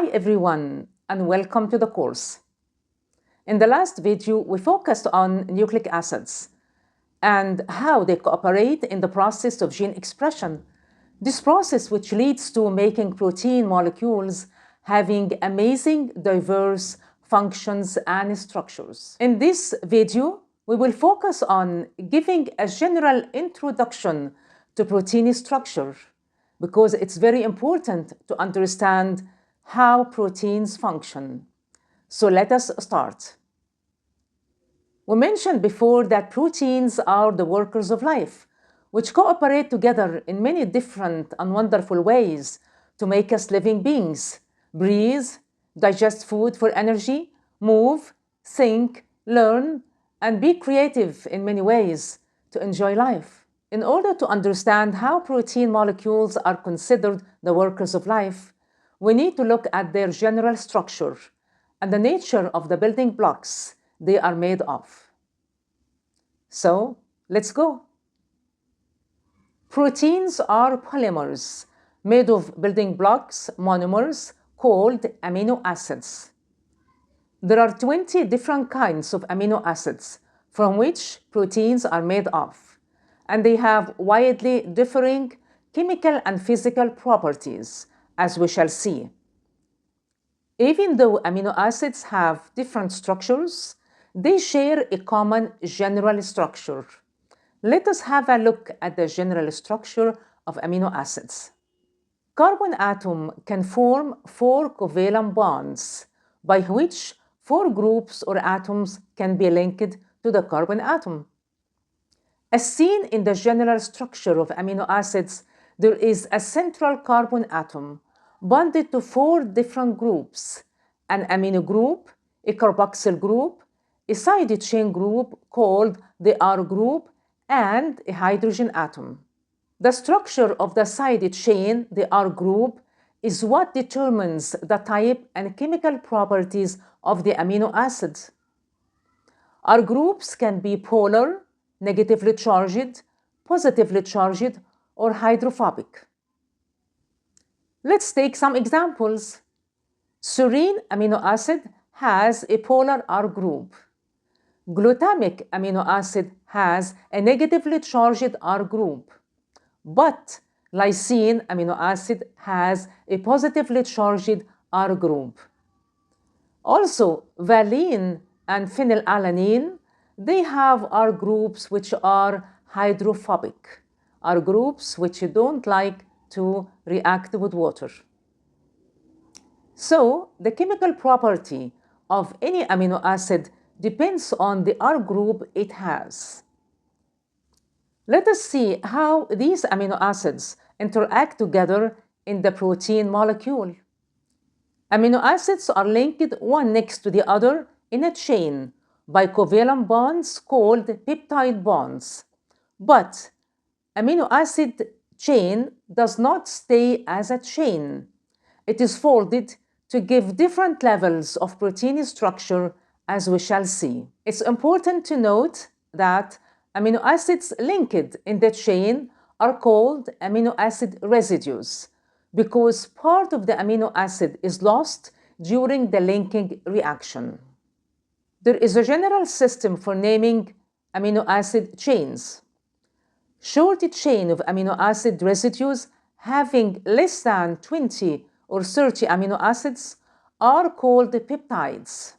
Hi everyone, and welcome to the course. In the last video, we focused on nucleic acids and how they cooperate in the process of gene expression. This process which leads to making protein molecules having amazing diverse functions and structures. In this video, we will focus on giving a general introduction to protein structure because it's very important to understand how proteins function. So let us start. We mentioned before that proteins are the workers of life, which cooperate together in many different and wonderful ways to make us living beings, breathe, digest food for energy, move, think, learn, and be creative in many ways to enjoy life. In order to understand how protein molecules are considered the workers of life, we need to look at their general structure and the nature of the building blocks they are made of. So, let's go. Proteins are polymers made of building blocks, monomers, called amino acids. There are 20 different kinds of amino acids from which proteins are made of, and they have widely differing chemical and physical properties, as we shall see. Even though amino acids have different structures, they share a common general structure. Let us have a look at the general structure of amino acids. Carbon atom can form 4 covalent bonds, by which 4 groups or atoms can be linked to the carbon atom. As seen in the general structure of amino acids, there is a central carbon atom bonded to 4 different groups: an amino group, a carboxyl group, a side chain group called the R group, and a hydrogen atom. The structure of the side chain, the R group, is what determines the type and chemical properties of the amino acid. R groups can be polar, negatively charged, positively charged, or hydrophobic. Let's take some examples. Serine amino acid has a polar R group. Glutamic amino acid has a negatively charged R group, but lysine amino acid has a positively charged R group. Also, valine and phenylalanine, they have R groups which are hydrophobic, R groups which don't like to react with water. So, the chemical property of any amino acid depends on the R group it has. Let us see how these amino acids interact together in the protein molecule. Amino acids are linked one next to the other in a chain by covalent bonds called peptide bonds. But amino acid chain does not stay as a chain. It is folded to give different levels of protein structure, as we shall see. It's important to note that amino acids linked in the chain are called amino acid residues because part of the amino acid is lost during the linking reaction. There is a general system for naming amino acid chains. Short chain of amino acid residues having less than 20 or 30 amino acids are called peptides,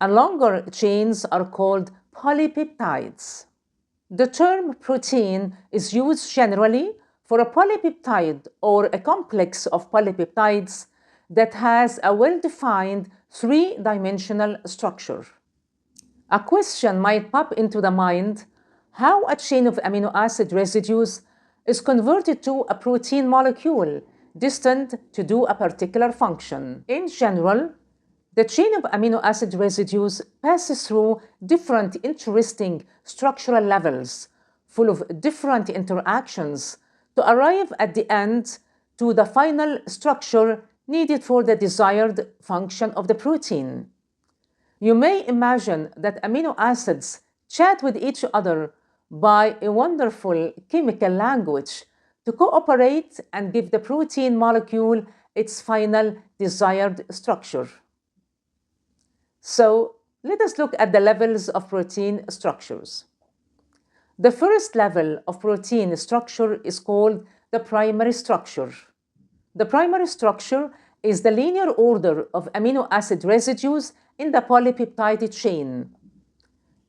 and longer chains are called polypeptides. The term protein is used generally for a polypeptide or a complex of polypeptides that has a well-defined 3-dimensional structure. A question might pop into the mind: how a chain of amino acid residues is converted to a protein molecule destined to do a particular function. In general, the chain of amino acid residues passes through different interesting structural levels, full of different interactions, to arrive at the end to the final structure needed for the desired function of the protein. You may imagine that amino acids chat with each other by a wonderful chemical language to cooperate and give the protein molecule its final desired structure. So let us look at the levels of protein structures. The first level of protein structure is called the primary structure. The primary structure is the linear order of amino acid residues in the polypeptide chain.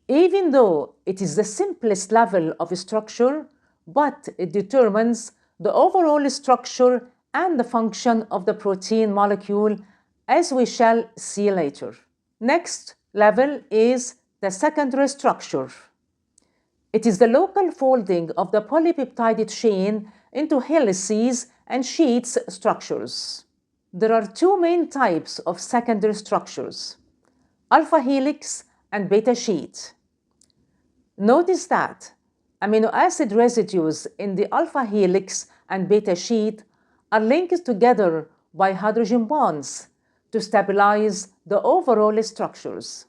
Even though it is the simplest level of structure, but it determines the overall structure and the function of the protein molecule, as we shall see later. Next level is the secondary structure. It is the local folding of the polypeptide chain into helices and sheets structures. There are two main types of secondary structures, alpha helix and beta sheet. Notice that amino acid residues in the alpha helix and beta sheet are linked together by hydrogen bonds to stabilize the overall structures.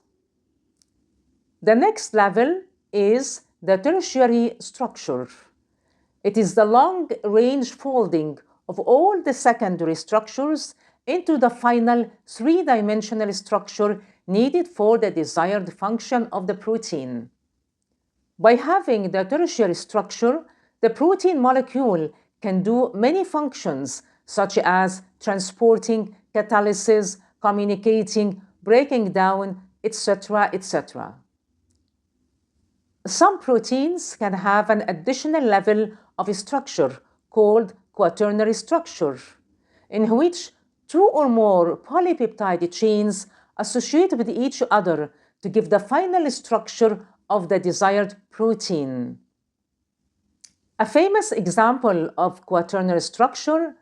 The next level is the tertiary structure. It is the long-range folding of all the secondary structures into the final three-dimensional structure needed for the desired function of the protein. By having the tertiary structure, the protein molecule can do many functions such as transporting, catalysis, communicating, breaking down, etc., etc. Some proteins can have an additional level of structure called quaternary structure, in which two or more polypeptide chains associate with each other to give the final structure of the desired protein. A famous example of quaternary structure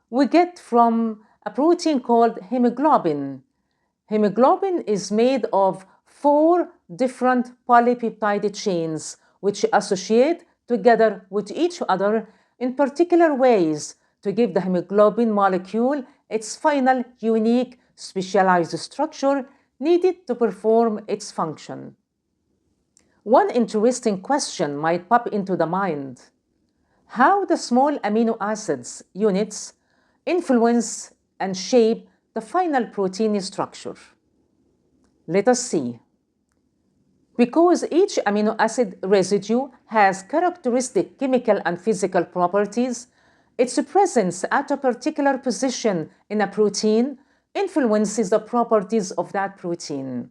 we get from a protein called hemoglobin. Hemoglobin is made of 4 different polypeptide chains which associate together with each other in particular ways to give the hemoglobin molecule its final unique specialized structure needed to perform its function. One interesting question might pop into the mind: how the small amino acids units influence and shape the final protein structure? Let us see. Because each amino acid residue has characteristic chemical and physical properties, its presence at a particular position in a protein influences the properties of that protein.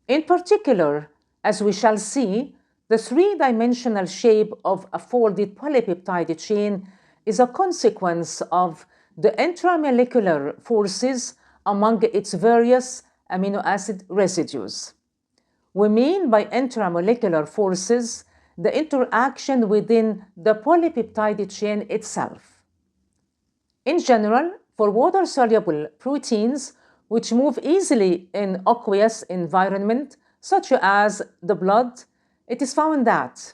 In particular, as we shall see, the three-dimensional shape of a folded polypeptide chain is a consequence of the intramolecular forces among its various amino acid residues. We mean by intramolecular forces the interaction within the polypeptide chain itself. In general, for water-soluble proteins which move easily in aqueous environment, such as the blood, it is found that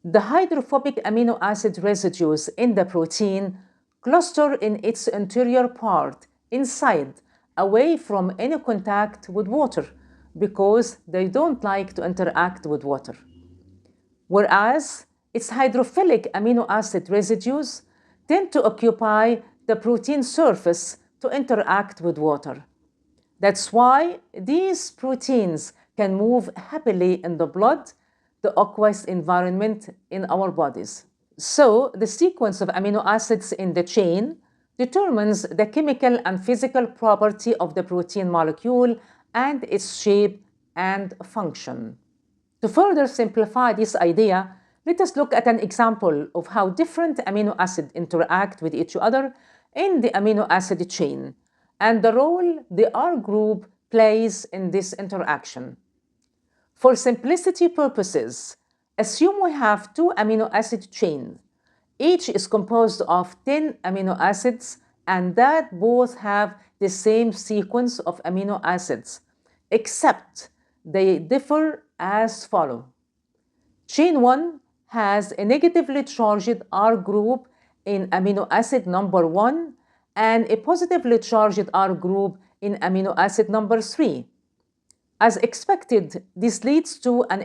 the hydrophobic amino acid residues in the protein cluster in its interior part, inside, away from any contact with water, because they don't like to interact with water. Whereas its hydrophilic amino acid residues tend to occupy the protein surface to interact with water. That's why these proteins can move happily in the blood, the aqueous environment in our bodies. So the sequence of amino acids in the chain determines the chemical and physical property of the protein molecule and its shape and function. To further simplify this idea, let us look at an example of how different amino acids interact with each other in the amino acid chain and the role the R group plays in this interaction. For simplicity purposes, assume we have 2 amino acid chains. Each is composed of 10 amino acids and that both have the same sequence of amino acids, except they differ as follows. Chain 1 has a negatively charged R group in amino acid number 1 and a positively charged R group in amino acid number 3. As expected, this leads to an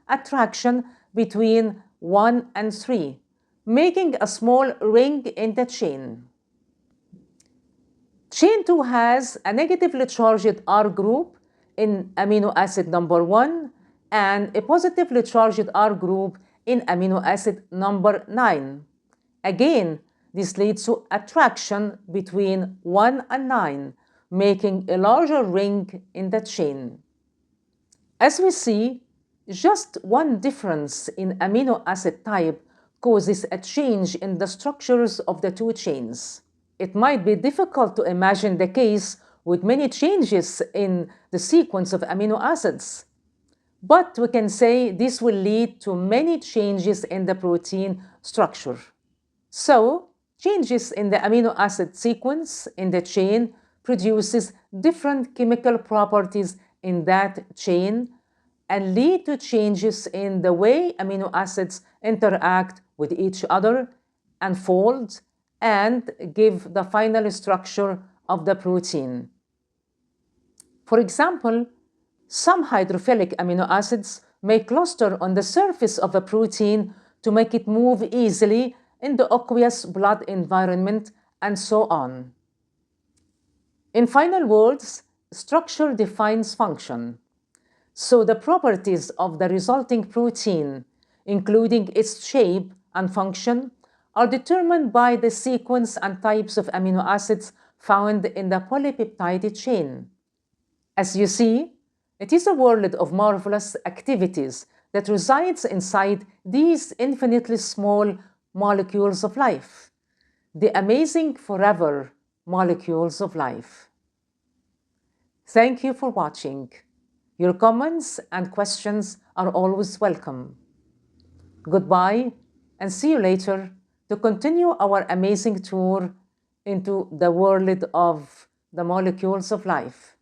attraction between 1 and 3, making a small ring in the chain. Chain 2 has a negatively charged R group in amino acid number 1 and a positively charged R group in amino acid number 9. Again, this leads to attraction between 1 and 9, making a larger ring in the chain. As we see, just one difference in amino acid type causes a change in the structures of the two chains. It might be difficult to imagine the case with many changes in the sequence of amino acids, but we can say this will lead to many changes in the protein structure. So, changes in the amino acid sequence in the chain produces different chemical properties in that chain and lead to changes in the way amino acids interact with each other and fold and give the final structure of the protein. For example, some hydrophilic amino acids may cluster on the surface of a protein to make it move easily in the aqueous blood environment, and so on. In final words, structure defines function. So the properties of the resulting protein, including its shape and function, are determined by the sequence and types of amino acids found in the polypeptide chain. As you see, it is a world of marvelous activities that resides inside these infinitely small molecules of life, the amazing forever molecules of life. Thank you for watching. Your comments and questions are always welcome. Goodbye, and see you later to continue our amazing tour into the world of the molecules of life.